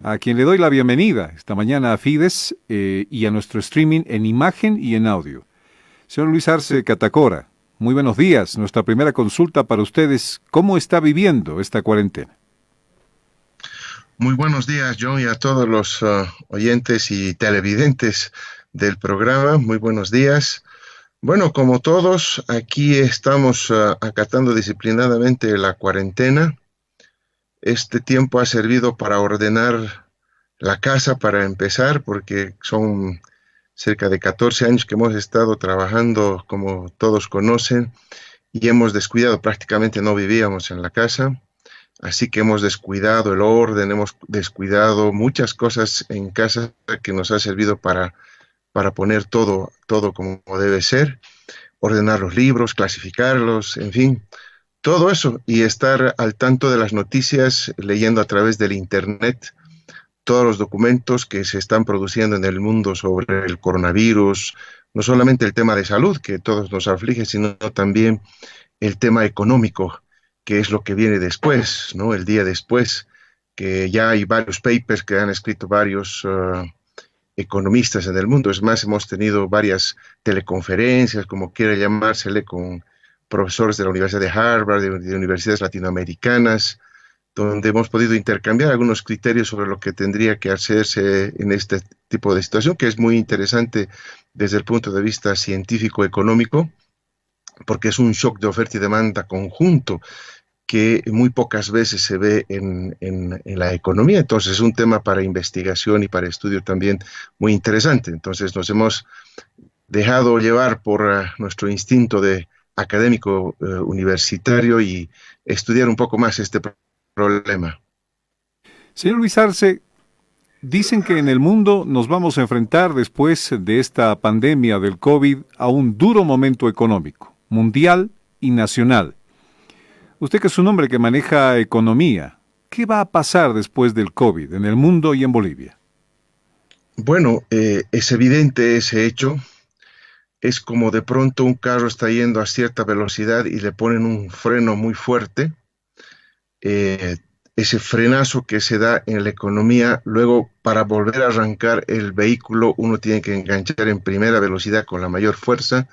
a quien le doy la bienvenida esta mañana a Fides y a nuestro streaming en imagen y en audio. Señor Luis Arce Catacora, muy buenos días. Nuestra primera consulta para ustedes, ¿cómo está viviendo esta cuarentena? Muy buenos días, John, y a todos los oyentes y televidentes del programa. Muy buenos días. Bueno, como todos, aquí estamos acatando disciplinadamente la cuarentena. Este tiempo ha servido para ordenar la casa para empezar, porque son cerca de 14 años que hemos estado trabajando, como todos conocen, y hemos descuidado, prácticamente no vivíamos en la casa. Así que hemos descuidado el orden, hemos descuidado muchas cosas en casa que nos ha servido para poner todo como debe ser, ordenar los libros, clasificarlos, en fin, todo eso y estar al tanto de las noticias, leyendo a través del Internet todos los documentos que se están produciendo en el mundo sobre el coronavirus, no solamente el tema de salud que todos nos aflige, sino también el tema económico, que es lo que viene después, ¿no? El día después, que ya hay varios papers que han escrito varios economistas en el mundo. Es más, hemos tenido varias teleconferencias, como quiera llamársele, con profesores de la Universidad de Harvard, de universidades latinoamericanas, donde hemos podido intercambiar algunos criterios sobre lo que tendría que hacerse en este tipo de situación, que es muy interesante desde el punto de vista científico-económico, porque es un shock de oferta y demanda conjunto que muy pocas veces se ve en la economía. Entonces es un tema para investigación y para estudio también muy interesante. Entonces nos hemos dejado llevar por nuestro instinto de académico universitario y estudiar un poco más este problema. Señor Luis Arce, dicen que en el mundo nos vamos a enfrentar después de esta pandemia del COVID a un duro momento económico, mundial y nacional. Usted que es un hombre que maneja economía, ¿qué va a pasar después del COVID en el mundo y en Bolivia? Bueno, es evidente ese hecho. Es como de pronto un carro está yendo a cierta velocidad y le ponen un freno muy fuerte. Eh, Ese frenazo que se da en la economía, luego para volver a arrancar el vehículo uno tiene que enganchar en primera velocidad con la mayor fuerza,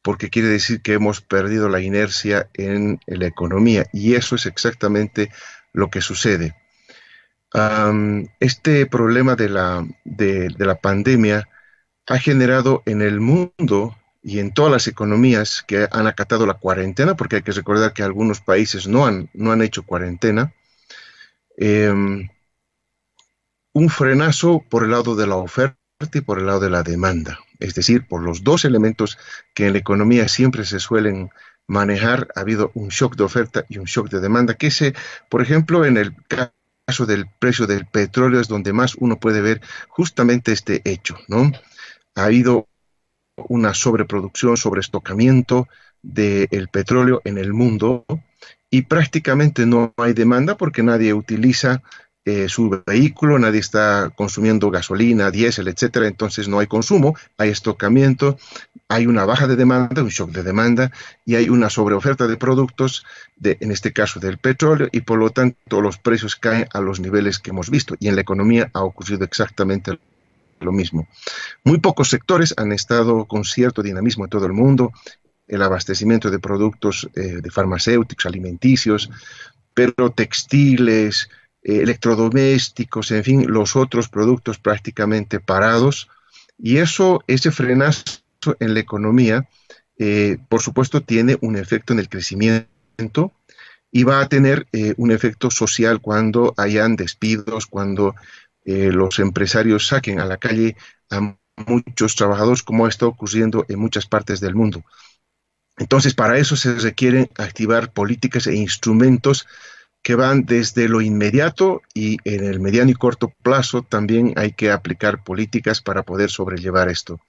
porque quiere decir que hemos perdido la inercia en la economía, y eso es exactamente lo que sucede. Este problema de la pandemia ha generado en el mundo y en todas las economías que han acatado la cuarentena, porque hay que recordar que algunos países no han hecho cuarentena, eh, un frenazo por el lado de la oferta y por el lado de la demanda, es decir, por los dos elementos que en la economía siempre se suelen manejar. Ha habido un shock de oferta y un shock de demanda, por ejemplo, en el caso del precio del petróleo es donde más uno puede ver justamente este hecho, ¿no? Ha habido una sobreproducción, sobreestocamiento del petróleo en el mundo, y prácticamente no hay demanda porque nadie utiliza su vehículo, nadie está consumiendo gasolina, diésel, etcétera. Entonces no hay consumo, hay estocamiento, hay una baja de demanda, un shock de demanda, y hay una sobreoferta de productos, en este caso del petróleo, y por lo tanto los precios caen a los niveles que hemos visto, y en la economía ha ocurrido exactamente lo mismo. Muy pocos sectores han estado con cierto dinamismo en todo el mundo: el abastecimiento de productos de farmacéuticos, alimenticios, pero textiles, electrodomésticos, en fin, los otros productos prácticamente parados. Y ese frenazo en la economía, por supuesto, tiene un efecto en el crecimiento, y va a tener un efecto social cuando hayan despidos, cuando los empresarios saquen a la calle a muchos trabajadores, como está ocurriendo en muchas partes del mundo. Entonces, para eso se requieren activar políticas e instrumentos que van desde lo inmediato, y en el mediano y corto plazo también hay que aplicar políticas para poder sobrellevar esto.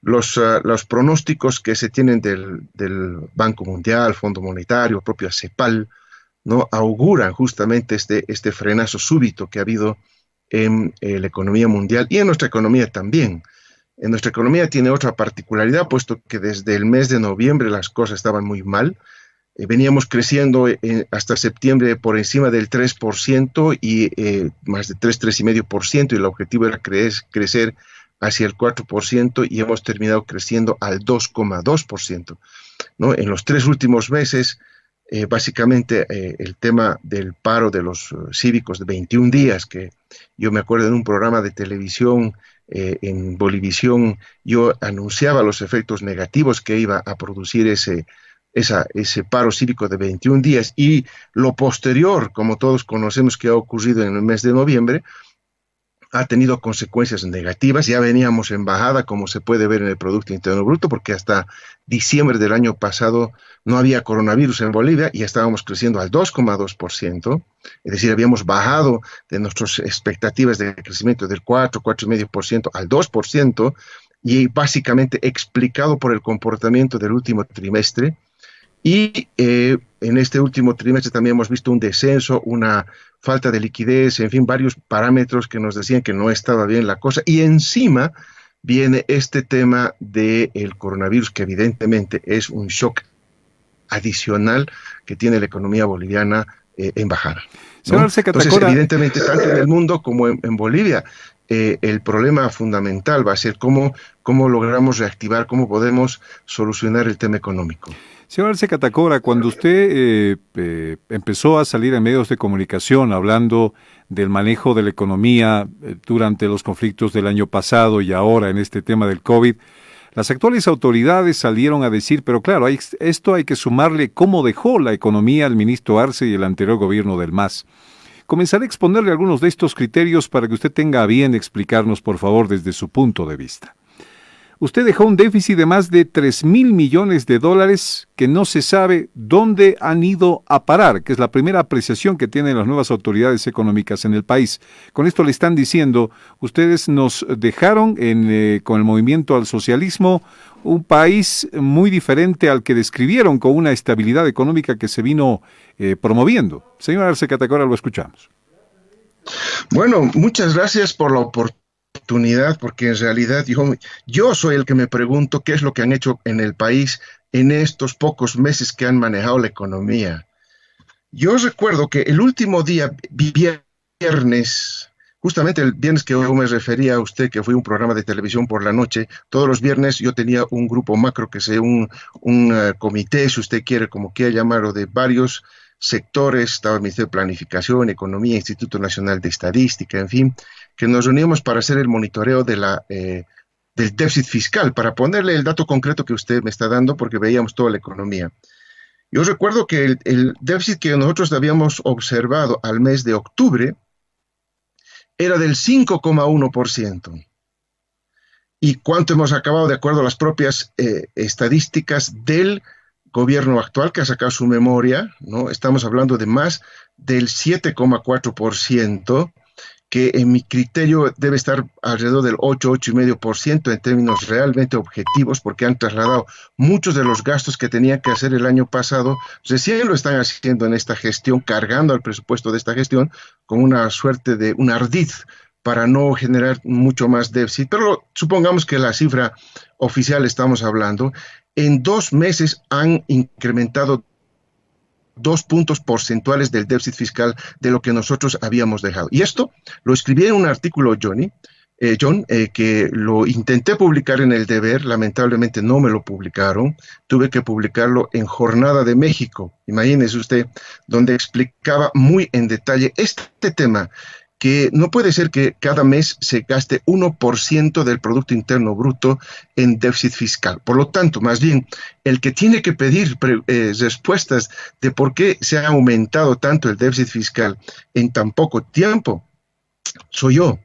Los pronósticos que se tienen del Banco Mundial, Fondo Monetario, propio CEPAL, ¿no?, auguran justamente este frenazo súbito que ha habido en la economía mundial y en nuestra economía también. En nuestra economía tiene otra particularidad, puesto que desde el mes de noviembre las cosas estaban muy mal. Veníamos creciendo hasta septiembre por encima del 3% y más de 3,5%, y el objetivo era crecer hacia el 4% y hemos terminado creciendo al 2,2%, ¿no? En los 3 últimos meses, básicamente el tema del paro de los cívicos de 21 días, que yo me acuerdo en un programa de televisión en Bolivisión, yo anunciaba los efectos negativos que iba a producir ese paro cívico de 21 días, y lo posterior, como todos conocemos que ha ocurrido en el mes de noviembre, ha tenido consecuencias negativas. Ya veníamos en bajada, como se puede ver en el Producto Interno Bruto, porque hasta diciembre del año pasado no había coronavirus en Bolivia y estábamos creciendo al 2,2%, es decir, habíamos bajado de nuestras expectativas de crecimiento del 4,5% al 2%, y básicamente explicado por el comportamiento del último trimestre. Y en este último trimestre también hemos visto un descenso, una falta de liquidez, en fin, varios parámetros que nos decían que no estaba bien la cosa. Y encima viene este tema del coronavirus, que evidentemente es un shock adicional que tiene la economía boliviana en bajada, ¿no? Entonces, evidentemente, tanto en el mundo como en Bolivia, el problema fundamental va a ser cómo logramos reactivar, cómo podemos solucionar el tema económico. Señor Arce Catacora, cuando usted empezó a salir en medios de comunicación hablando del manejo de la economía durante los conflictos del año pasado y ahora en este tema del COVID, las actuales autoridades salieron a decir, pero claro, esto hay que sumarle cómo dejó la economía el ministro Arce y el anterior gobierno del MAS. Comenzaré a exponerle algunos de estos criterios para que usted tenga a bien explicarnos, por favor, desde su punto de vista. Usted dejó un déficit de más de 3,000 millones de dólares que no se sabe dónde han ido a parar, que es la primera apreciación que tienen las nuevas autoridades económicas en el país. Con esto le están diciendo, ustedes nos dejaron con el movimiento al socialismo un país muy diferente al que describieron, con una estabilidad económica que se vino promoviendo. Señor Arce Catacora, lo escuchamos. Bueno, muchas gracias por la oportunidad, porque en realidad yo soy el que me pregunto qué es lo que han hecho en el país en estos pocos meses que han manejado la economía. Yo recuerdo que el último día, viernes, justamente el viernes que yo me refería a usted, que fue un programa de televisión por la noche, todos los viernes yo tenía un grupo macro, que sea un comité, si usted quiere, como quiera llamarlo, de varios sectores. Estaba el Ministerio de Planificación, Economía, Instituto Nacional de Estadística, en fin, que nos reuníamos para hacer el monitoreo del déficit fiscal, para ponerle el dato concreto que usted me está dando, porque veíamos toda la economía. Yo recuerdo que el déficit que nosotros habíamos observado al mes de octubre era del 5,1%. ¿Y cuánto hemos acabado? De acuerdo a las propias estadísticas del gobierno actual, que ha sacado su memoria, ¿no? Estamos hablando de más del 7,4%, que en mi criterio debe estar alrededor del 8,5% en términos realmente objetivos, porque han trasladado muchos de los gastos que tenían que hacer el año pasado, recién lo están haciendo en esta gestión, cargando al presupuesto de esta gestión con una suerte de un ardid para no generar mucho más déficit. Pero supongamos que la cifra oficial estamos hablando, en 2 meses han incrementado 2 puntos porcentuales del déficit fiscal de lo que nosotros habíamos dejado. Y esto lo escribí en un artículo, John, que lo intenté publicar en El Deber, lamentablemente no me lo publicaron, tuve que publicarlo en Jornada de México, imagínese usted, donde explicaba muy en detalle este tema, que no puede ser que cada mes se gaste 1% del Producto Interno Bruto en déficit fiscal. Por lo tanto, más bien, el que tiene que pedir respuestas de por qué se ha aumentado tanto el déficit fiscal en tan poco tiempo, soy yo.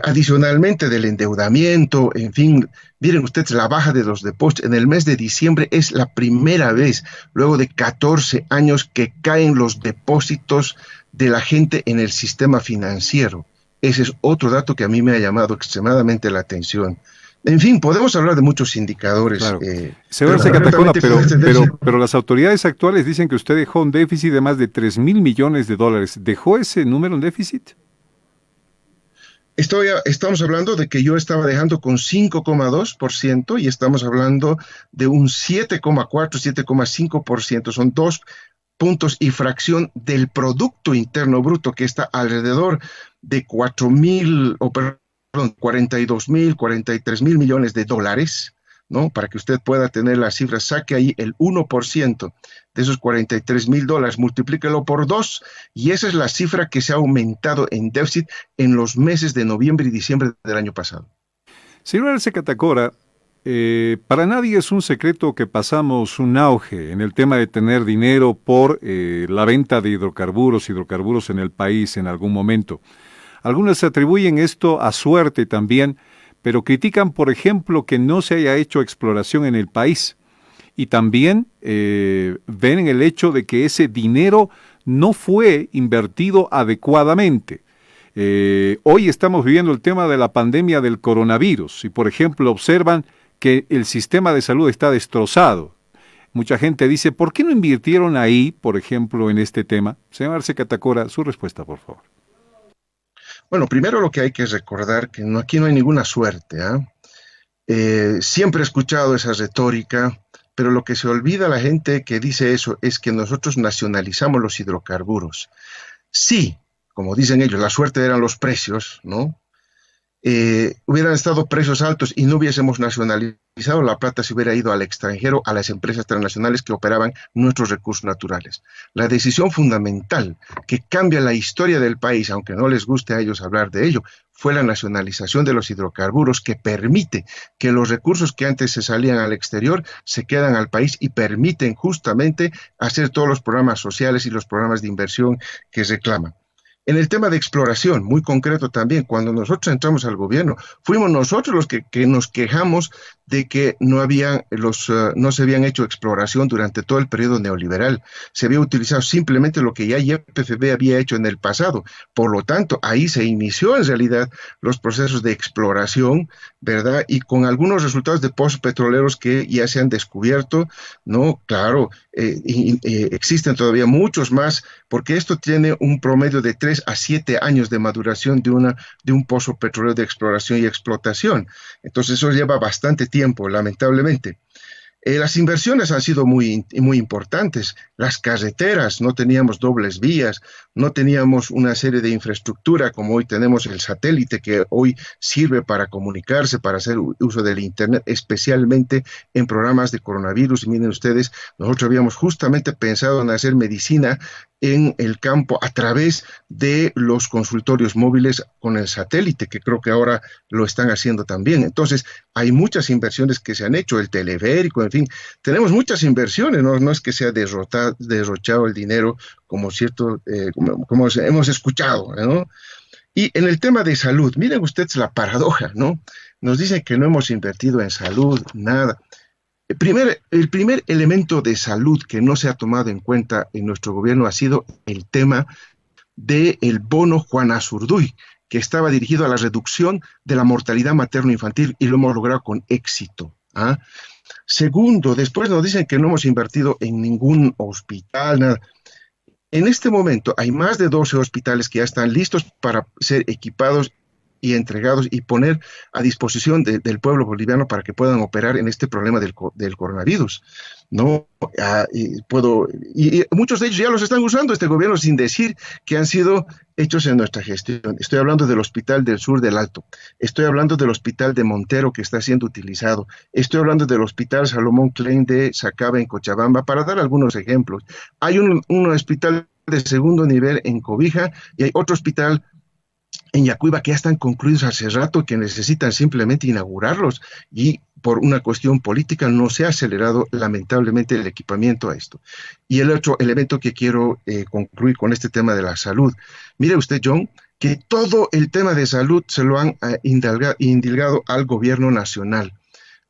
Adicionalmente del endeudamiento, en fin, miren ustedes la baja de los depósitos. En el mes de diciembre es la primera vez, luego de 14 años, que caen los depósitos de la gente en el sistema financiero. Ese es otro dato que a mí me ha llamado extremadamente la atención. En fin, podemos hablar de muchos indicadores. Claro. Señor Catacora, pero las autoridades actuales dicen que usted dejó un déficit de más de 3,000 millones de dólares. ¿Dejó ese número en déficit? Estamos hablando de que yo estaba dejando con 5,2% y estamos hablando de un 7,4, 7,5%. Son 2 puntos y fracción del Producto Interno Bruto, que está alrededor de 4.000, o perdón, 42.000, 43.000 millones de dólares, ¿no? Para que usted pueda tener la cifra, saque ahí el 1% de esos 43.000 dólares, multiplíquelo por 2, y esa es la cifra que se ha aumentado en déficit en los meses de noviembre y diciembre del año pasado. Señor Arce Catacora, para nadie es un secreto que pasamos un auge en el tema de tener dinero por la venta de hidrocarburos en el país en algún momento. Algunos atribuyen esto a suerte también, pero critican, por ejemplo, que no se haya hecho exploración en el país. Y también ven en el hecho de que ese dinero no fue invertido adecuadamente. Hoy estamos viviendo el tema de la pandemia del coronavirus y, por ejemplo, observan que el sistema de salud está destrozado. Mucha gente dice, ¿por qué no invirtieron ahí, por ejemplo, en este tema? Señor Arce Catacora, su respuesta, por favor. Bueno, primero lo que hay que recordar que aquí no hay ninguna suerte, ¿ah? Siempre he escuchado esa retórica, pero lo que se olvida la gente que dice eso es que nosotros nacionalizamos los hidrocarburos. Sí, como dicen ellos, la suerte eran los precios, ¿no? Hubieran estado precios altos y no hubiésemos nacionalizado, la plata se hubiera ido al extranjero, a las empresas transnacionales que operaban nuestros recursos naturales. La decisión fundamental que cambia la historia del país, aunque no les guste a ellos hablar de ello, fue la nacionalización de los hidrocarburos, que permite que los recursos que antes se salían al exterior se quedan al país y permiten justamente hacer todos los programas sociales y los programas de inversión que reclaman. En el tema de exploración, muy concreto también, cuando nosotros entramos al gobierno, fuimos nosotros los que nos quejamos de que no se habían hecho exploración durante todo el periodo neoliberal. Se había utilizado simplemente lo que ya YPFB había hecho en el pasado. Por lo tanto, ahí se inició en realidad los procesos de exploración, ¿verdad? Y con algunos resultados de pozos petroleros que ya se han descubierto, ¿no? Claro, existen todavía muchos más, porque esto tiene un promedio de 3 a 7 años de maduración de un pozo petrolero de exploración y explotación. Entonces eso lleva bastante tiempo, lamentablemente. Las inversiones han sido muy, muy importantes. Las carreteras, no teníamos dobles vías, no teníamos una serie de infraestructura como hoy tenemos el satélite, que hoy sirve para comunicarse, para hacer uso del Internet, especialmente en programas de coronavirus. Y miren ustedes, nosotros habíamos justamente pensado en hacer medicina en el campo a través de los consultorios móviles con el satélite, que creo que ahora lo están haciendo también. Entonces, hay muchas inversiones que se han hecho, el teleférico, en fin, tenemos muchas inversiones, no es que se ha derrochado el dinero como como hemos escuchado, ¿no? Y en el tema de salud, miren ustedes la paradoja, ¿no? Nos dicen que no hemos invertido en salud, nada. El primer elemento de salud que no se ha tomado en cuenta en nuestro gobierno ha sido el tema del bono Juan Azurduy, que estaba dirigido a la reducción de la mortalidad materno-infantil, y lo hemos logrado con éxito, ¿ah? Segundo, después nos dicen que no hemos invertido en ningún hospital, nada. En este momento hay más de 12 hospitales que ya están listos para ser equipados y entregados y poner a disposición del pueblo boliviano para que puedan operar en este problema del coronavirus, ¿no? Y muchos de ellos ya los están usando este gobierno sin decir que han sido hechos en nuestra gestión. Estoy hablando del Hospital del Sur del Alto, estoy hablando del Hospital de Montero, que está siendo utilizado, estoy hablando del Hospital Salomón Klein de Sacaba en Cochabamba, para dar algunos ejemplos. Hay un hospital de segundo nivel en Cobija y hay otro hospital en Yacuiba que ya están concluidos hace rato, que necesitan simplemente inaugurarlos, y por una cuestión política no se ha acelerado lamentablemente el equipamiento a esto. Y el otro elemento que quiero concluir con este tema de la salud. Mire usted, John, que todo el tema de salud se lo han indilgado al gobierno nacional.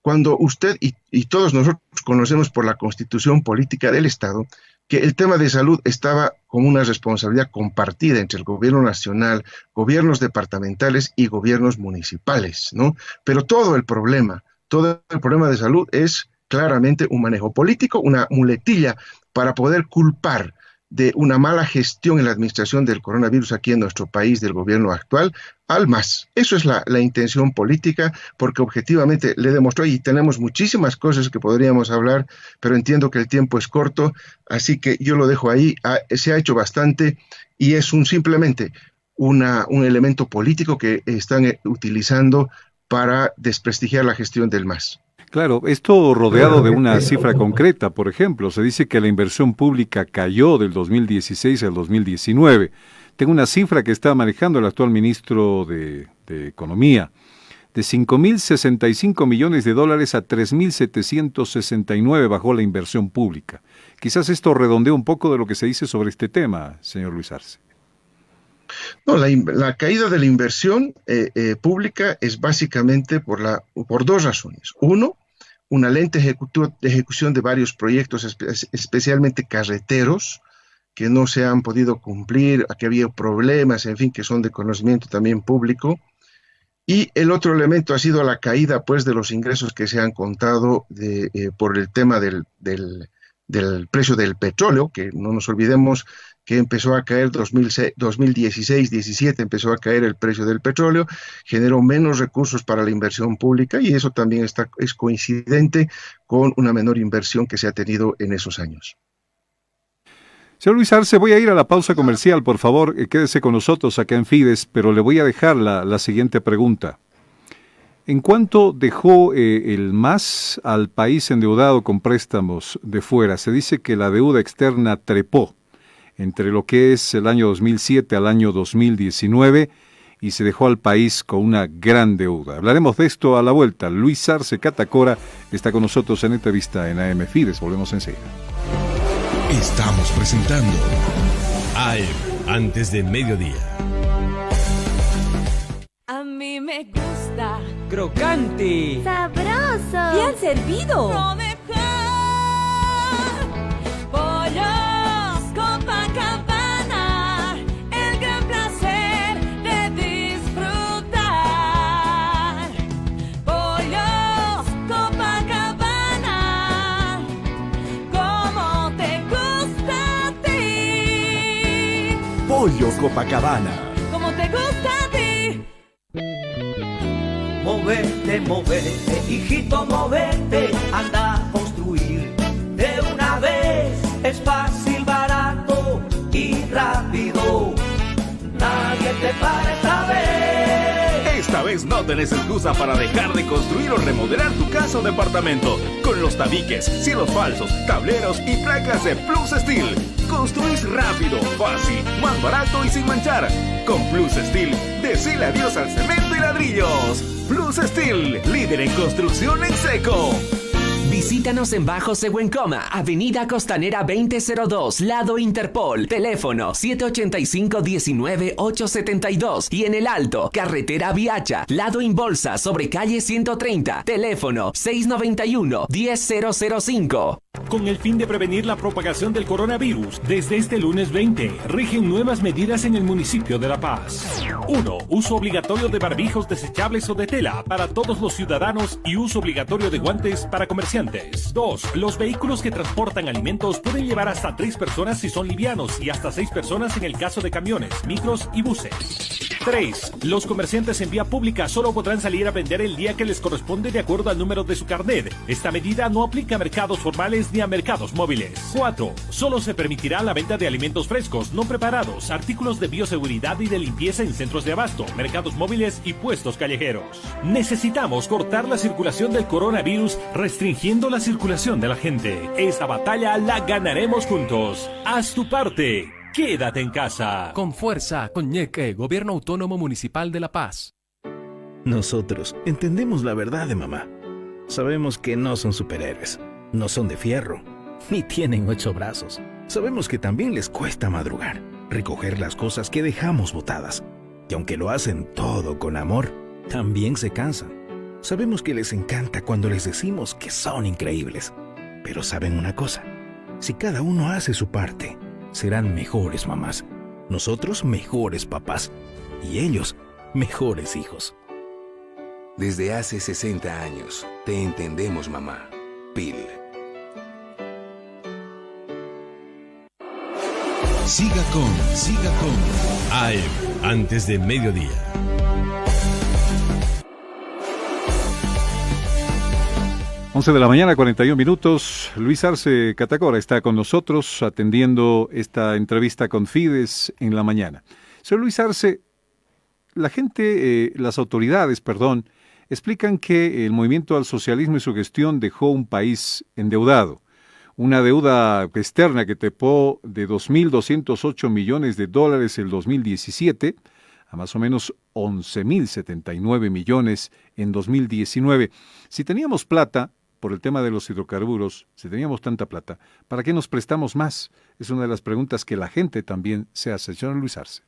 Cuando usted y todos nosotros conocemos por la Constitución Política del Estado que el tema de salud estaba como una responsabilidad compartida entre el gobierno nacional, gobiernos departamentales y gobiernos municipales, ¿no? Pero todo el problema de salud es claramente un manejo político, una muletilla para poder culpar de una mala gestión en la administración del coronavirus aquí en nuestro país, del gobierno actual, al MAS. Eso es la intención política, porque objetivamente le demostró, y tenemos muchísimas cosas que podríamos hablar, pero entiendo que el tiempo es corto, así que yo lo dejo ahí. Se ha hecho bastante y es simplemente un elemento político que están utilizando para desprestigiar la gestión del MAS. Claro, esto rodeado de una cifra concreta. Por ejemplo, se dice que la inversión pública cayó del 2016 al 2019. Tengo una cifra que está manejando el actual ministro de Economía. De $5.065 millones a $3.769 bajó la inversión pública. Quizás esto redondea un poco de lo que se dice sobre este tema, señor Luis Arce. No, la caída de la inversión pública es básicamente por dos razones. Uno, una lenta ejecución de varios proyectos, especialmente carreteros, que no se han podido cumplir, que había problemas, en fin, que son de conocimiento también público. Y el otro elemento ha sido la caída, pues, de los ingresos que se han contado por el tema del precio del petróleo, que no nos olvidemos que empezó a caer 2016-17, empezó a caer el precio del petróleo, generó menos recursos para la inversión pública y eso también es coincidente con una menor inversión que se ha tenido en esos años. Señor Luis Arce, voy a ir a la pausa comercial, por favor, quédese con nosotros acá en Fides, pero le voy a dejar la siguiente pregunta. ¿En cuánto dejó el MAS al país endeudado con préstamos de fuera? Se dice que la deuda externa trepó entre lo que es el año 2007 al año 2019 y se dejó al país con una gran deuda. Hablaremos de esto a la vuelta. Luis Arce Catacora está con nosotros en entrevista en AM Fides. Volvemos enseguida. Estamos presentando AM antes del mediodía. A mí me gusta crocante, sabroso, bien servido. No dejar pollos Copacabana, el gran placer de disfrutar. Pollos Copacabana, como te gusta a ti. Pollo Copacabana. Como te gusta a ti. Movete, movete, hijito, movete, anda a construir de una vez. Es fácil, barato y rápido. Nadie te para esta vez. Esta vez no tenés excusa para dejar de construir o remodelar tu casa o departamento. Con los tabiques, cielos falsos, tableros y placas de Plus Steel. Construís rápido, fácil, más barato y sin manchar. Con Plus Steel, decile adiós al cemento y ladrillos. Plus Steel, líder en construcción en seco. Visítanos en Bajo Següencoma, Avenida Costanera 2002, lado Interpol, teléfono 785-19-872 y en El Alto, Carretera Viacha, lado Inbolsa, sobre calle 130, teléfono 691-10005. Con el fin de prevenir la propagación del coronavirus, desde este lunes 20, rigen nuevas medidas en el municipio de La Paz. 1. Uso obligatorio de barbijos desechables o de tela para todos los ciudadanos y uso obligatorio de guantes para comerciantes. 2. Los vehículos que transportan alimentos pueden llevar hasta 3 personas si son livianos y hasta 6 personas en el caso de camiones, micros y buses. 3. Los comerciantes en vía pública solo podrán salir a vender el día que les corresponde de acuerdo al número de su carnet. Esta medida no aplica a mercados formales ni a mercados móviles. 4. Solo se permitirá la venta de alimentos frescos, no preparados, artículos de bioseguridad y de limpieza en centros de abasto, mercados móviles y puestos callejeros. Necesitamos cortar la circulación del coronavirus restringiendo la circulación de la gente. Esta batalla la ganaremos juntos. Haz tu parte. Quédate en casa. Con fuerza, con Ñeque, Gobierno Autónomo Municipal de La Paz. Nosotros entendemos la verdad de mamá. Sabemos que no son superhéroes, no son de fierro, ni tienen 8 brazos. Sabemos que también les cuesta madrugar, recoger las cosas que dejamos botadas. Y aunque lo hacen todo con amor, también se cansan. Sabemos que les encanta cuando les decimos que son increíbles. Pero ¿saben una cosa? Si cada uno hace su parte, serán mejores mamás, nosotros mejores papás y ellos mejores hijos. Desde hace 60 años te entendemos, mamá. PIL. Siga con AM, antes de mediodía. Once de la mañana, 41 minutos. Luis Arce Catacora está con nosotros atendiendo esta entrevista con Fides en la mañana. Señor Luis Arce, las autoridades, explican que el movimiento al socialismo y su gestión dejó un país endeudado. Una deuda externa que trepó de $2.208 millones el 2017 a más o menos 11.079 millones en 2019. Si teníamos plata, por el tema de los hidrocarburos, si teníamos tanta plata, ¿para qué nos prestamos más? Es una de las preguntas que la gente también se hace. Señor Luis Arce.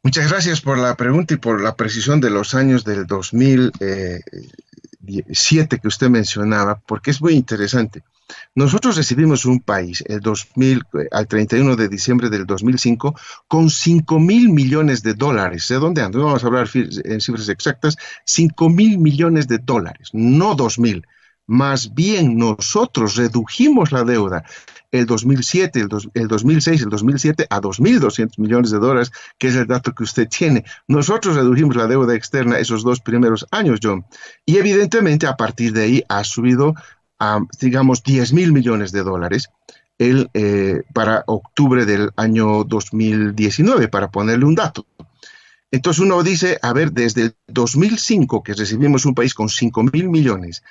Muchas gracias por la pregunta y por la precisión de los años del 2007 que usted mencionaba, porque es muy interesante. Nosotros recibimos un país al 31 de diciembre del 2005 con $5.000 millones. ¿De dónde ando? No vamos a hablar en cifras exactas. $5.000 millones, no 2.000. Más bien nosotros redujimos la deuda el 2007, el 2006, el 2007 a $2.200 millones, que es el dato que usted tiene. Nosotros redujimos la deuda externa esos 2 primeros años, John. Y evidentemente a partir de ahí ha subido a, digamos, $10.000 millones para octubre del año 2019, para ponerle un dato. Entonces uno dice, a ver, desde el 2005, que recibimos un país con $5.000 millones,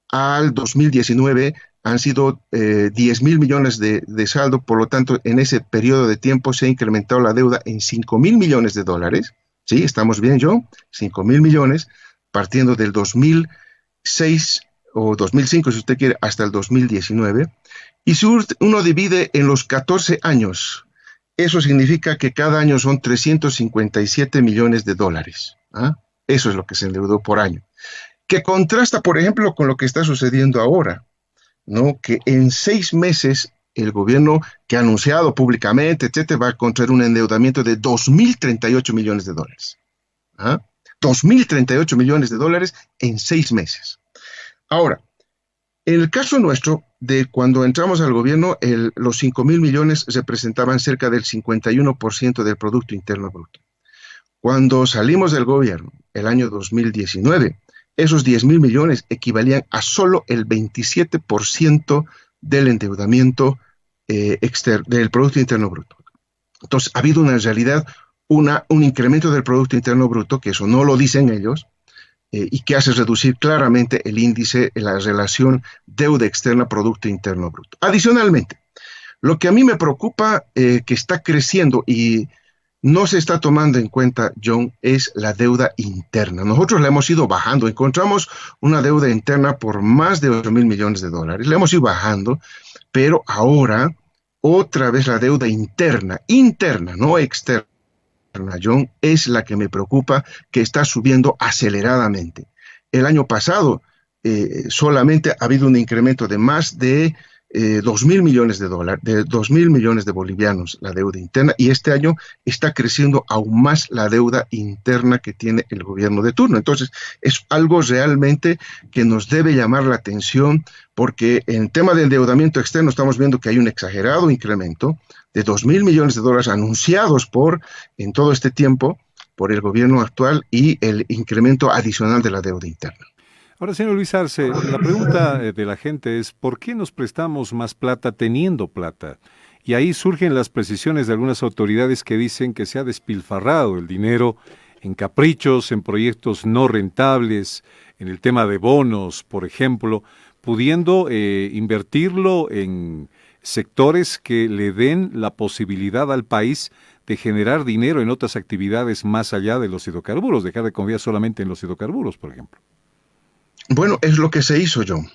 al 2019 han sido $10.000 millones de saldo, por lo tanto, en ese periodo de tiempo se ha incrementado la deuda en $5.000 millones. ¿Sí? ¿Estamos bien, John? 5.000 millones, partiendo del 2006 o 2005, si usted quiere, hasta el 2019. Y si uno divide en los 14 años, eso significa que cada año son $357 millones. ¿Ah? Eso es lo que se endeudó por año. Que contrasta, por ejemplo, con lo que está sucediendo ahora, ¿no? Que en 6 meses el gobierno, que ha anunciado públicamente, etcétera, va a contraer un endeudamiento de $2.038 millones. ¿Ah? $2.038 millones en 6 meses. Ahora, en el caso nuestro, de cuando entramos al gobierno, los $5.000 millones representaban cerca del 51% del Producto Interno Bruto. Cuando salimos del gobierno, el año 2019, esos $10.000 millones equivalían a solo el 27% del endeudamiento del Producto Interno Bruto. Entonces, ha habido en realidad un incremento del Producto Interno Bruto, que eso no lo dicen ellos, y que hace reducir claramente el índice, la relación deuda externa-Producto Interno Bruto. Adicionalmente, lo que a mí me preocupa, que está creciendo y no se está tomando en cuenta, John, es la deuda interna. Nosotros la hemos ido bajando. Encontramos una deuda interna por más de $8.000 millones. La hemos ido bajando, pero ahora otra vez la deuda interna, no externa, John, es la que me preocupa, que está subiendo aceleradamente. El año pasado solamente ha habido un incremento de más de $2.000 millones, de $2.000 millones de bolivianos la deuda interna, y este año está creciendo aún más la deuda interna que tiene el gobierno de turno. Entonces, es algo realmente que nos debe llamar la atención, porque en tema de endeudamiento externo estamos viendo que hay un exagerado incremento de $2.000 millones anunciados en todo este tiempo por el gobierno actual, y el incremento adicional de la deuda interna. Ahora, señor Luis Arce, la pregunta de la gente es, ¿por qué nos prestamos más plata teniendo plata? Y ahí surgen las precisiones de algunas autoridades que dicen que se ha despilfarrado el dinero en caprichos, en proyectos no rentables, en el tema de bonos, por ejemplo, pudiendo invertirlo en sectores que le den la posibilidad al país de generar dinero en otras actividades más allá de los hidrocarburos, dejar de confiar solamente en los hidrocarburos, por ejemplo. Bueno, es lo que se hizo, John.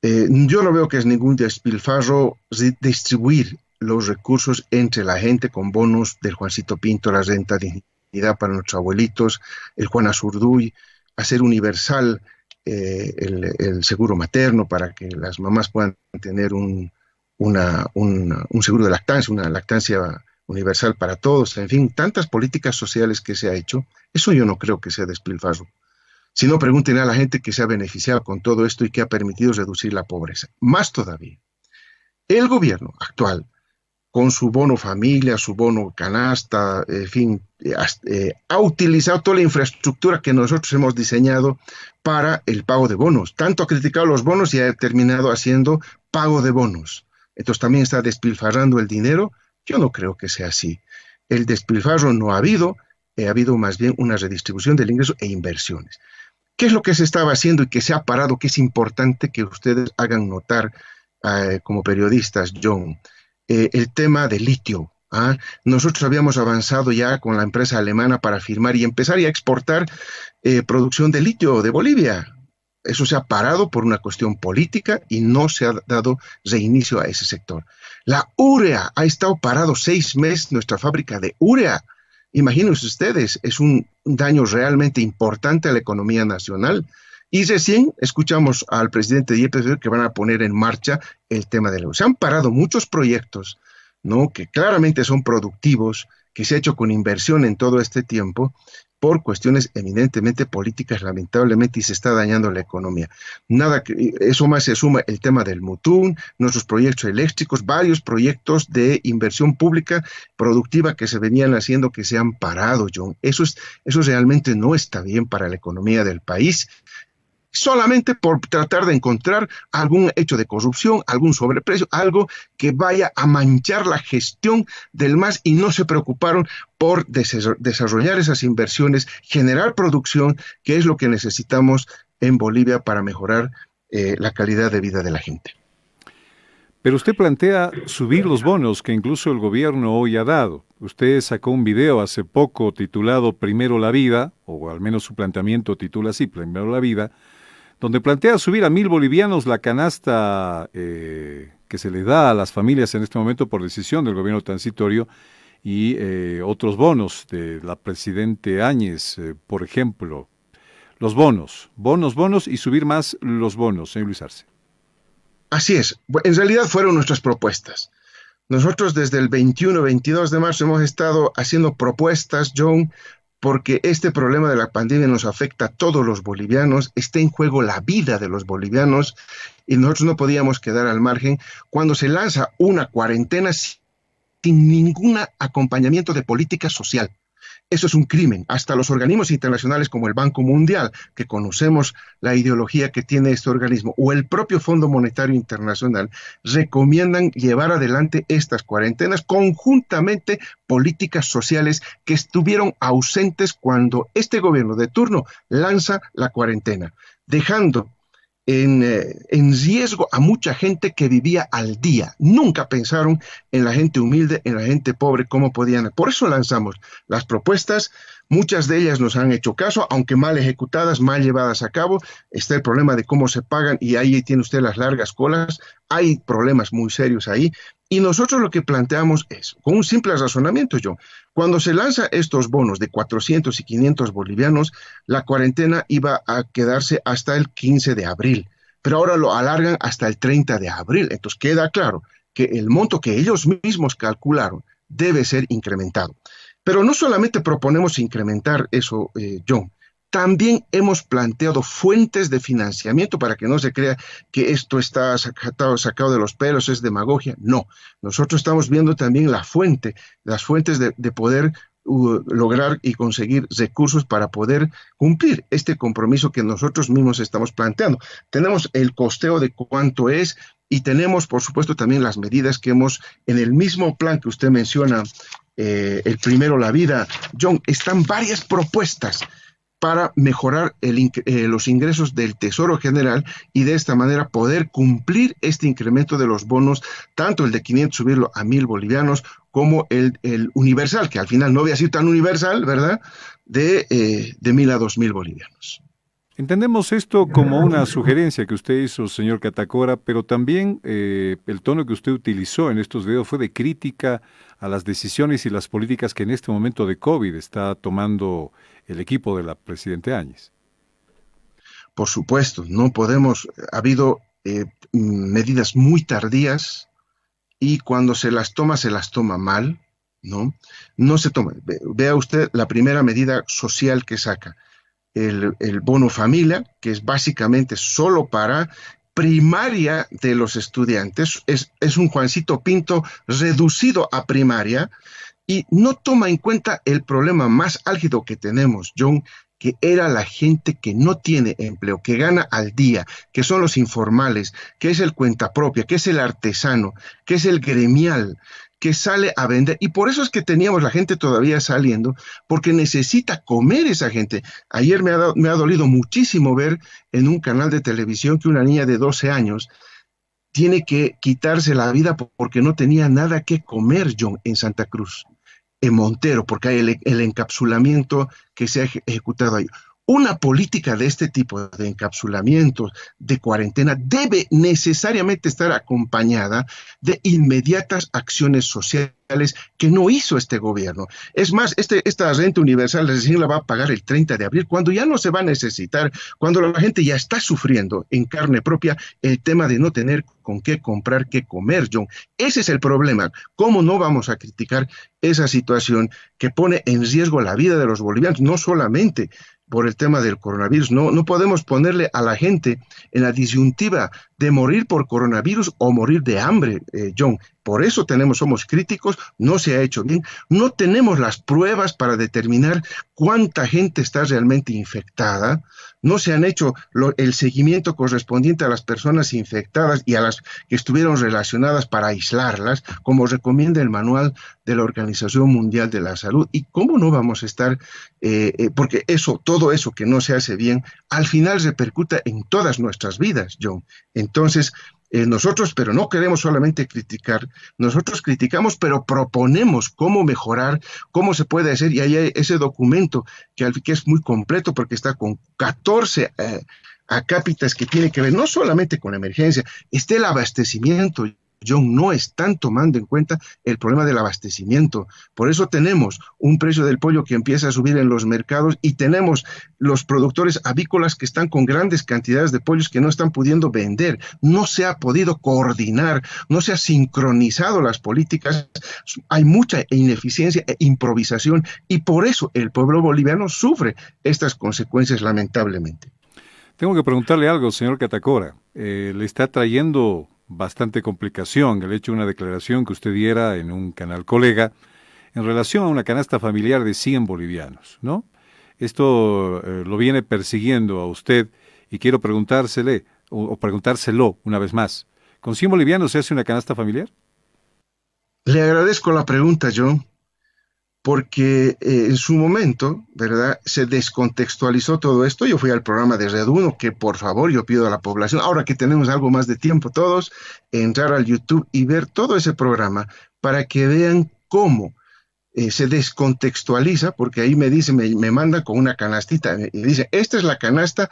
Yo no veo que es ningún despilfarro distribuir los recursos entre la gente con bonos del Juancito Pinto, la renta dignidad para nuestros abuelitos, el Juan Azurduy, hacer universal el seguro materno para que las mamás puedan tener un seguro de lactancia, una lactancia universal para todos, en fin, tantas políticas sociales que se ha hecho. Eso yo no creo que sea despilfarro. Si no, pregunten a la gente que se ha beneficiado con todo esto y que ha permitido reducir la pobreza. Más todavía, el gobierno actual con su bono familia, su bono canasta, en fin, ha utilizado toda la infraestructura que nosotros hemos diseñado para el pago de bonos. Tanto ha criticado los bonos y ha terminado haciendo pago de bonos. Entonces también está despilfarrando el dinero. Yo no creo que sea así. El despilfarro no ha habido más bien una redistribución del ingreso e inversiones. ¿Qué es lo que se estaba haciendo y que se ha parado, que es importante que ustedes hagan notar como periodistas, John? El tema del litio. Nosotros habíamos avanzado ya con la empresa alemana para firmar y empezar ya a exportar producción de litio de Bolivia. Eso se ha parado por una cuestión política y no se ha dado reinicio a ese sector. La urea, ha estado parado 6 meses nuestra fábrica de urea. Imagínense ustedes, es un daño realmente importante a la economía nacional. Y recién escuchamos al presidente de IEPS que van a poner en marcha el tema de la urea. Se han parado muchos proyectos, ¿no?, que claramente son productivos, que se ha hecho con inversión en todo este tiempo, por cuestiones eminentemente políticas, lamentablemente, y se está dañando la economía. Eso más se suma el tema del Mutún, nuestros proyectos eléctricos, varios proyectos de inversión pública productiva que se venían haciendo que se han parado, John. Eso realmente no está bien para la economía del país, solamente por tratar de encontrar algún hecho de corrupción, algún sobreprecio, algo que vaya a manchar la gestión del MAS, y no se preocuparon por desarrollar esas inversiones, generar producción, que es lo que necesitamos en Bolivia para mejorar la calidad de vida de la gente. Pero usted plantea subir los bonos que incluso el gobierno hoy ha dado. Usted sacó un video hace poco titulado Primero la Vida, o al menos su planteamiento titula así, Primero la Vida, donde plantea subir a 1.000 bolivianos la canasta que se le da a las familias en este momento por decisión del gobierno transitorio, y otros bonos de la presidente Áñez, por ejemplo. Los bonos, y subir más los bonos, señor Luis Arce. Así es. En realidad fueron nuestras propuestas. Nosotros desde el 21-22 de marzo hemos estado haciendo propuestas, John, porque este problema de la pandemia nos afecta a todos los bolivianos, está en juego la vida de los bolivianos, y nosotros no podíamos quedar al margen cuando se lanza una cuarentena sin ningún acompañamiento de política social. Eso es un crimen. Hasta los organismos internacionales como el Banco Mundial, que conocemos la ideología que tiene este organismo, o el propio Fondo Monetario Internacional, recomiendan llevar adelante estas cuarentenas conjuntamente políticas sociales que estuvieron ausentes cuando este gobierno de turno lanza la cuarentena, dejando en riesgo a mucha gente que vivía al día. Nunca pensaron en la gente humilde, en la gente pobre, cómo podían. Por eso lanzamos las propuestas. Muchas de ellas nos han hecho caso, aunque mal ejecutadas, mal llevadas a cabo. Está el problema de cómo se pagan, y ahí tiene usted las largas colas. Hay problemas muy serios ahí. Y nosotros lo que planteamos es, con un simple razonamiento, John, cuando se lanza estos bonos de 400 y 500 bolivianos, la cuarentena iba a quedarse hasta el 15 de abril, pero ahora lo alargan hasta el 30 de abril. Entonces queda claro que el monto que ellos mismos calcularon debe ser incrementado. Pero no solamente proponemos incrementar eso, John, también hemos planteado fuentes de financiamiento para que no se crea que esto está sacado de los pelos, es demagogia. No, nosotros estamos viendo también las fuentes de poder lograr y conseguir recursos para poder cumplir este compromiso que nosotros mismos estamos planteando. Tenemos el costeo de cuánto es, y tenemos, por supuesto, también las medidas que hemos, en el mismo plan que usted menciona, el Primero la Vida, John, están varias propuestas para mejorar los ingresos del Tesoro General, y de esta manera poder cumplir este incremento de los bonos, tanto el de 500 subirlo a 1.000 bolivianos, como el universal, que al final no había sido tan universal, ¿verdad?, de 1.000 a 2.000 bolivianos. Entendemos esto como una sugerencia que usted hizo, señor Catacora, pero también el tono que usted utilizó en estos videos fue de crítica a las decisiones y las políticas que en este momento de COVID está tomando el equipo de la presidenta Áñez. Por supuesto, no podemos, ha habido medidas muy tardías, y cuando se las toma mal, ¿no? No se toma. Vea usted la primera medida social que saca, el bono familia, que es básicamente solo para primaria de los estudiantes, es un Juancito Pinto reducido a primaria y no toma en cuenta el problema más álgido que tenemos, John, que era la gente que no tiene empleo, que gana al día, que son los informales, que es el cuentapropia, que es el artesano, que es el gremial, que sale a vender. Y por eso es que teníamos la gente todavía saliendo, porque necesita comer esa gente. Ayer me ha dolido muchísimo ver en un canal de televisión que una niña de 12 años tiene que quitarse la vida porque no tenía nada que comer, John, en Santa Cruz, en Montero, porque hay el encapsulamiento que se ha ejecutado ahí. Una política de este tipo, de encapsulamientos, de cuarentena, debe necesariamente estar acompañada de inmediatas acciones sociales que no hizo este gobierno. Es más, esta renta universal recién la va a pagar el 30 de abril, cuando ya no se va a necesitar, cuando la gente ya está sufriendo en carne propia el tema de no tener con qué comprar, qué comer, John. Ese es el problema. ¿Cómo no vamos a criticar esa situación que pone en riesgo la vida de los bolivianos? No solamente por el tema del coronavirus, no podemos ponerle a la gente en la disyuntiva de morir por coronavirus o morir de hambre, John. Por eso somos críticos, no se ha hecho bien, no tenemos las pruebas para determinar cuánta gente está realmente infectada, no se han hecho el seguimiento correspondiente a las personas infectadas y a las que estuvieron relacionadas para aislarlas, como recomienda el manual de la Organización Mundial de la Salud. ¿Y cómo no vamos a estar? Porque todo eso que no se hace bien, al final repercuta en todas nuestras vidas, John. Entonces, nosotros, pero no queremos solamente criticar, nosotros criticamos, pero proponemos cómo mejorar, cómo se puede hacer, y ahí hay ese documento que es muy completo porque está con 14 acápitas que tiene que ver no solamente con la emergencia, está el abastecimiento. John, no están tomando en cuenta el problema del abastecimiento. Por eso tenemos un precio del pollo que empieza a subir en los mercados y tenemos los productores avícolas que están con grandes cantidades de pollos que no están pudiendo vender. No se ha podido coordinar, no se ha sincronizado las políticas. Hay mucha ineficiencia e improvisación y por eso el pueblo boliviano sufre estas consecuencias lamentablemente. Tengo que preguntarle algo, señor Catacora. Le está trayendo bastante complicación el hecho de una declaración que usted diera en un canal colega en relación a una canasta familiar de 100 bolivianos, ¿no? Esto lo viene persiguiendo a usted y quiero preguntársele o preguntárselo una vez más. ¿Con 100 bolivianos se hace una canasta familiar? Le agradezco la pregunta, John, porque en su momento, ¿verdad?, se descontextualizó todo esto. Yo fui al programa de Red 1, que por favor yo pido a la población, ahora que tenemos algo más de tiempo todos, entrar al YouTube y ver todo ese programa para que vean cómo se descontextualiza, porque ahí me dice, me manda con una canastita y dice, esta es la canasta,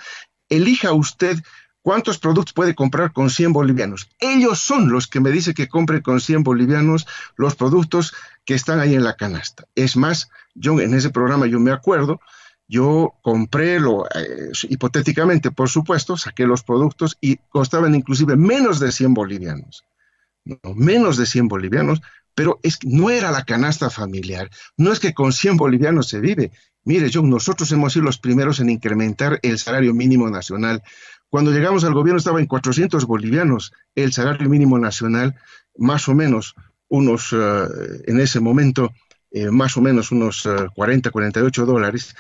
elija usted ¿cuántos productos puede comprar con 100 bolivianos? Ellos son los que me dicen que compre con 100 bolivianos los productos que están ahí en la canasta. Es más, yo en ese programa yo me acuerdo, yo compré, hipotéticamente por supuesto, saqué los productos y costaban inclusive menos de 100 bolivianos. No, menos de 100 bolivianos, pero no era la canasta familiar. No es que con 100 bolivianos se vive. Mire, John, nosotros hemos sido los primeros en incrementar el salario mínimo nacional. Cuando llegamos al gobierno estaba en 400 bolivianos el salario mínimo nacional, más o menos en ese momento, más o menos unos 40, 48 dólares.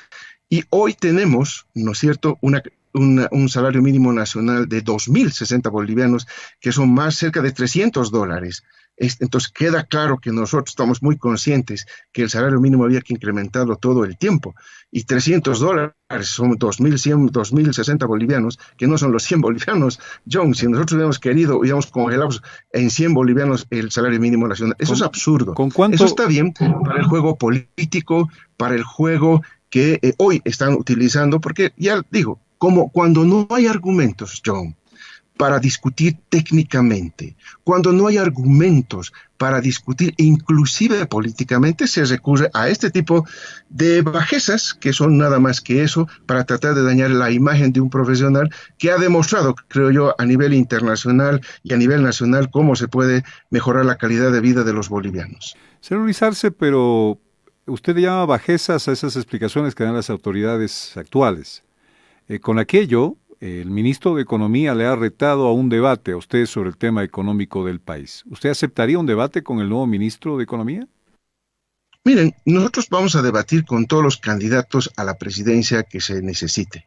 Y hoy tenemos, ¿no es cierto?, un salario mínimo nacional de 2.060 bolivianos, que son más cerca de 300 dólares. Entonces queda claro que nosotros estamos muy conscientes que el salario mínimo había que incrementarlo todo el tiempo. Y 300 dólares son 2.060 bolivianos, que no son los 100 bolivianos. John, si nosotros hubiéramos querido, hubiéramos congelado en 100 bolivianos el salario mínimo nacional. Eso es absurdo. ¿Con cuánto? Eso está bien para el juego político, para el juego que hoy están utilizando, porque ya digo, como cuando no hay argumentos, John, para discutir técnicamente, cuando no hay argumentos para discutir inclusive políticamente, se recurre a este tipo de bajezas que son nada más que eso para tratar de dañar la imagen de un profesional que ha demostrado, creo yo, a nivel internacional y a nivel nacional cómo se puede mejorar la calidad de vida de los bolivianos. Señor Luis Arce, pero usted llama bajezas a esas explicaciones que dan las autoridades actuales. Con aquello el ministro de Economía le ha retado a un debate a usted sobre el tema económico del país. ¿Usted aceptaría un debate con el nuevo ministro de Economía? Miren, nosotros vamos a debatir con todos los candidatos a la presidencia que se necesite.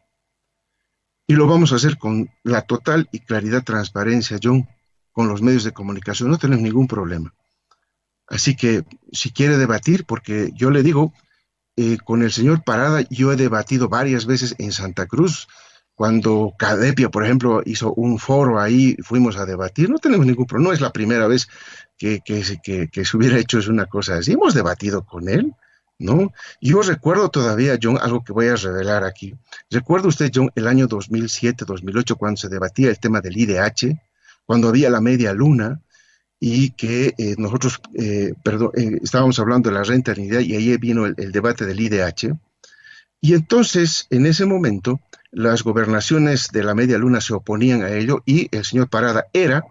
Y lo vamos a hacer con la total y claridad, transparencia, John, con los medios de comunicación. No tenemos ningún problema. Así que, si quiere debatir, porque yo le digo, con el señor Parada, yo he debatido varias veces en Santa Cruz. Cuando Cadepia, por ejemplo, hizo un foro ahí, fuimos a debatir. No tenemos ningún problema. No es la primera vez que se hubiera hecho una cosa así. Hemos debatido con él, ¿no? Yo recuerdo todavía, John, algo que voy a revelar aquí. ¿Recuerda usted, John, el año 2007, 2008, cuando se debatía el tema del IDH, cuando había la media luna y que nosotros estábamos hablando de la renta de dignidad y ahí vino el debate del IDH? Y entonces, en ese momento, las gobernaciones de la media luna se oponían a ello y el señor Parada era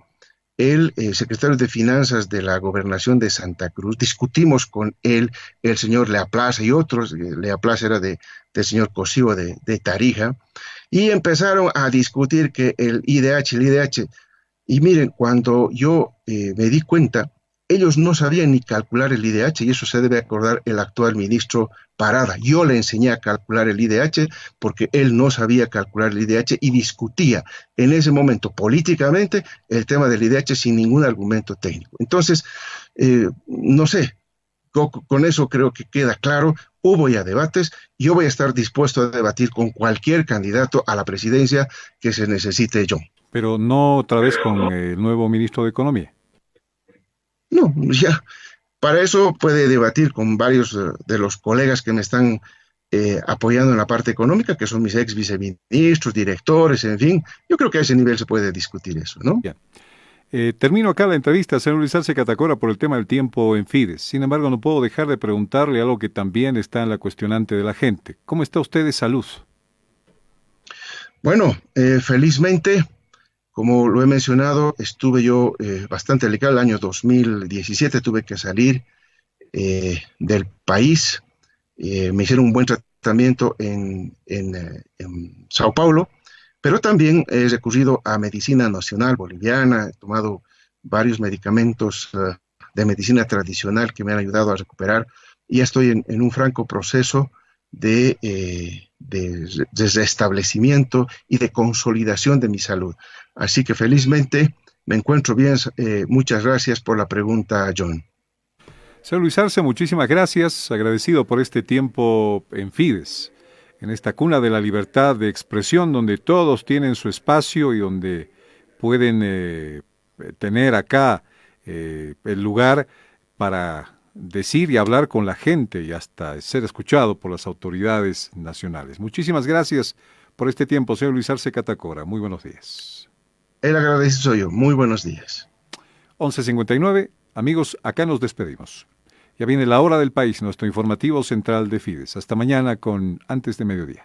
el secretario de Finanzas de la gobernación de Santa Cruz. Discutimos con él, el señor Leaplaza y otros. Leaplaza era del señor Cosío de Tarija, y empezaron a discutir que el IDH. Y miren, cuando yo me di cuenta, ellos no sabían ni calcular el IDH, y eso se debe acordar el actual ministro Parada. Yo le enseñé a calcular el IDH porque él no sabía calcular el IDH y discutía en ese momento políticamente el tema del IDH sin ningún argumento técnico. Entonces, no sé, con eso creo que queda claro. Hubo ya debates. Yo voy a estar dispuesto a debatir con cualquier candidato a la presidencia que se necesite, John. Pero no otra vez con el nuevo ministro de Economía. No, ya, para eso puede debatir con varios de los colegas que me están apoyando en la parte económica, que son mis ex viceministros, directores, en fin. Yo creo que a ese nivel se puede discutir eso, ¿no? Bien. Termino acá la entrevista, señor Luis Arce Catacora, por el tema del tiempo en Fides. Sin embargo, no puedo dejar de preguntarle algo que también está en la cuestionante de la gente. ¿Cómo está usted de salud? Bueno, felizmente, como lo he mencionado, estuve yo bastante delicado. El año 2017 tuve que salir del país. Me hicieron un buen tratamiento en Sao Paulo, pero también he recurrido a medicina nacional boliviana. He tomado varios medicamentos de medicina tradicional que me han ayudado a recuperar, y ya estoy en un franco proceso de restablecimiento y de consolidación de mi salud. Así que felizmente me encuentro bien. Muchas gracias por la pregunta, John. Señor Luis Arce, muchísimas gracias. Agradecido por este tiempo en Fides, en esta cuna de la libertad de expresión, donde todos tienen su espacio y donde pueden tener acá el lugar para decir y hablar con la gente y hasta ser escuchado por las autoridades nacionales. Muchísimas gracias por este tiempo, señor Luis Arce Catacora. Muy buenos días. El agradecido soy yo. Muy buenos días. 11:59. Amigos, acá nos despedimos. Ya viene la hora del país, nuestro informativo central de Fides. Hasta mañana con Antes de Mediodía.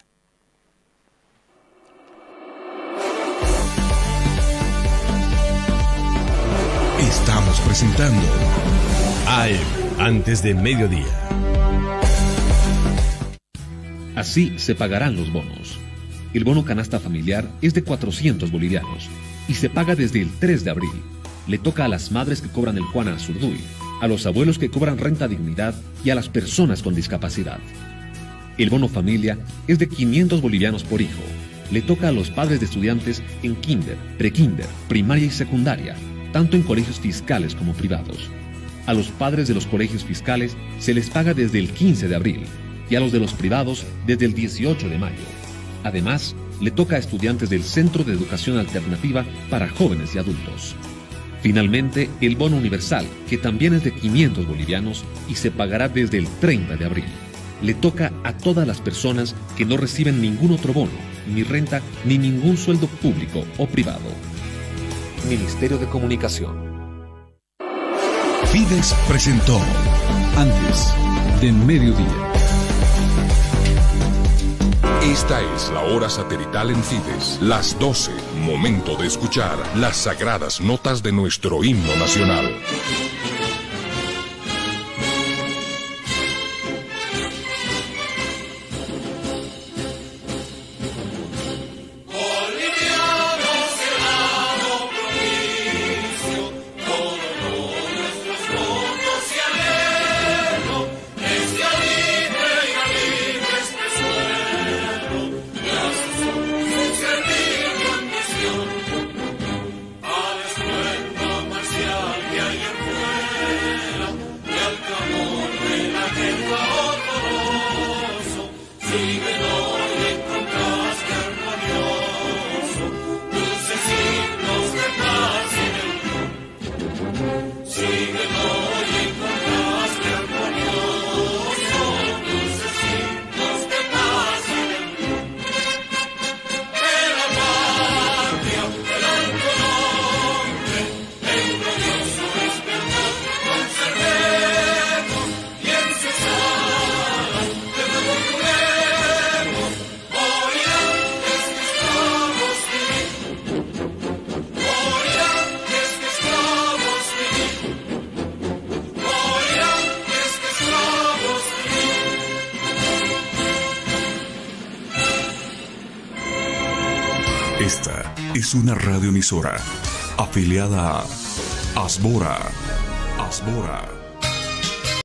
Estamos presentando AM Antes de Mediodía. Así se pagarán los bonos. El bono canasta familiar es de 400 bolivianos y se paga desde el 3 de abril. Le toca a las madres que cobran el Juana Azurduy, a los abuelos que cobran renta dignidad y a las personas con discapacidad. El bono familia es de 500 bolivianos por hijo. Le toca a los padres de estudiantes en kinder, prekinder, primaria y secundaria, tanto en colegios fiscales como privados. A los padres de los colegios fiscales se les paga desde el 15 de abril y a los de los privados desde el 18 de mayo. Además, le toca a estudiantes del Centro de Educación Alternativa para jóvenes y adultos. Finalmente, el bono universal, que también es de 500 bolivianos y se pagará desde el 30 de abril. Le toca a todas las personas que no reciben ningún otro bono, ni renta, ni ningún sueldo público o privado. Ministerio de Comunicación. Fides presentó Antes de Mediodía. Esta es la hora satelital en Fides, las 12, momento de escuchar las sagradas notas de nuestro himno nacional. Bolívar. Esta es una radioemisora afiliada a Asbora.